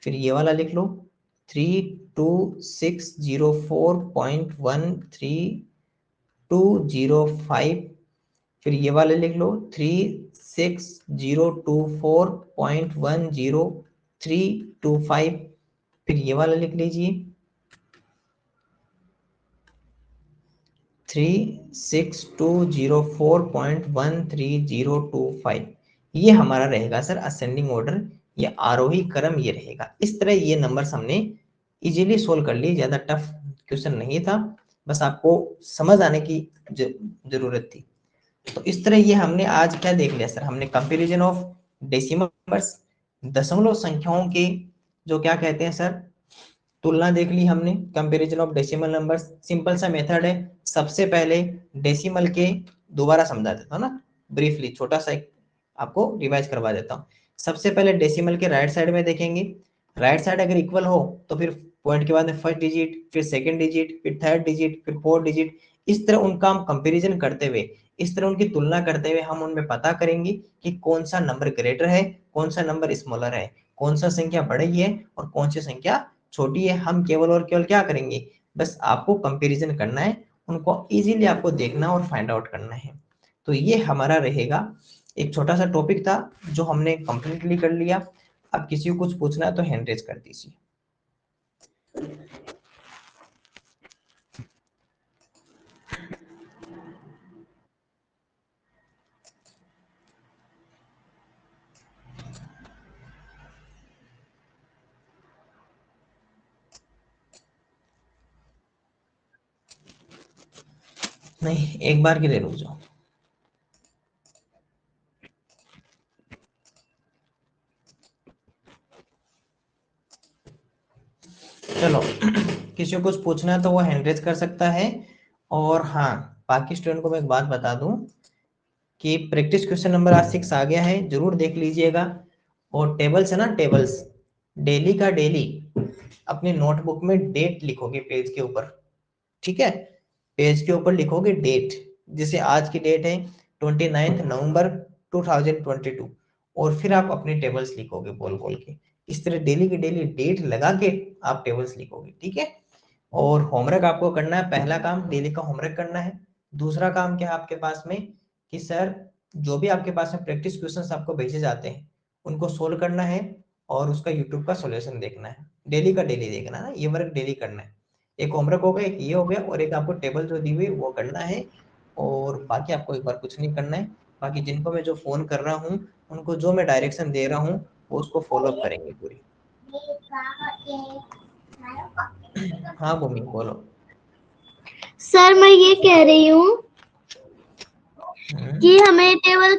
फिर ये वाला लिख लो 32604.1325, फिर ये वाले लिख लो 36024.10325, फिर ये वाला लिख लीजिए 3620.13025। ये हमारा रहेगा सर असेंडिंग ऑर्डर, ये आरोही क्रम ये रहेगा। इस तरह ये नंबर्स हमने इजीली सोल्व कर लिए, ज्यादा टफ क्वेश्चन नहीं था, बस आपको समझ आने की जरूरत थी। तो इस तरह ये हमने आज क्या देख लिया सर, हमने कंपैरिजन ऑफ डेसिमल नंबर्स, दशमलव संख्याओं के जो क्या कहते हैं सर, तुलना देख ली हमने। Comparison of decimal numbers simple सा मेथड है, सबसे पहले डेसिमल के, दोबारा समझा देता हूँ ना ब्रीफली, छोटा सा एक आपको रिवाइज करवा देता हूँ। सबसे पहले डेसिमल के राइट साइड में देखेंगे, राइट साइड अगर इक्वल हो तो फिर पॉइंट के बाद में फर्स्ट डिजिट, फिर सेकंड डिजिट, फिर थर्ड डिजिट, फिर फोर्थ डिजिट, इस तरह उनका हम कंपैरिजन करते हुए, इस तरह उनकी तुलना करते हुए हम उनमें पता करेंगे कि कौन सा नंबर ग्रेटर है, कौन सा नंबर स्मॉलर है, कौन सा संख्या बड़ी है और कौन सी संख्या छोटी है। हम केवल और केवल क्या करेंगे, बस आपको कंपैरिजन करना है, उनको इजीली आपको देखना और फाइंड आउट करना है। तो ये हमारा रहेगा, एक छोटा सा टॉपिक था जो हमने कंप्लीटली कर लिया। अब किसी को कुछ पूछना है तो हैंड रेज कर दीजिए। नहीं, एक बार के लिए रुक जाओ। चलो किसी को कुछ पूछना है तो वो हैंड रेज कर सकता है। और हाँ, बाकी स्टूडेंट को मैं एक बात बता दूं कि प्रैक्टिस क्वेश्चन नंबर आज 6 आ गया है, जरूर देख लीजिएगा। और टेबल्स है ना, टेबल्स डेली का डेली अपनी नोटबुक में डेट लिखोगे पेज के ऊपर, ठीक है। पेज के ऊपर लिखोगे डेट, जैसे आज की डेट है 29 नवंबर 2022, और फिर आप अपनी टेबल्स लिखोगे बोल बोल के। इस तरह डेली की डेली डेट लगा के आप टेबल्स लिखोगे, ठीक है। और होमवर्क आपको करना है, पहला काम डेली का होमवर्क करना है। दूसरा काम क्या है आपके पास में कि सर जो भी आपके पास में प्रैक्टिस क्वेश्चंस आपको भेजे जाते हैं उनको सोल्व करना है, और उसका यूट्यूब का सॉल्यूशन देखना है। डेली का डेली देखना है ना, ये वर्क डेली करना है। एक होमवर्क हो गया, एक ये हो गया, और एक आपको टेबल जो दी हुई वो करना है। और बाकी आपको एक बार कुछ नहीं करना है। बाकी जिनको मैं जो फोन कर रहा हूँ उनको जो मैं डायरेक्शन दे रहा हूँ वो उसको फॉलो अप करेंगे पूरी। हाँ भूमि बोलो। सर मैं ये कह रही हूँ कि हमें टेबल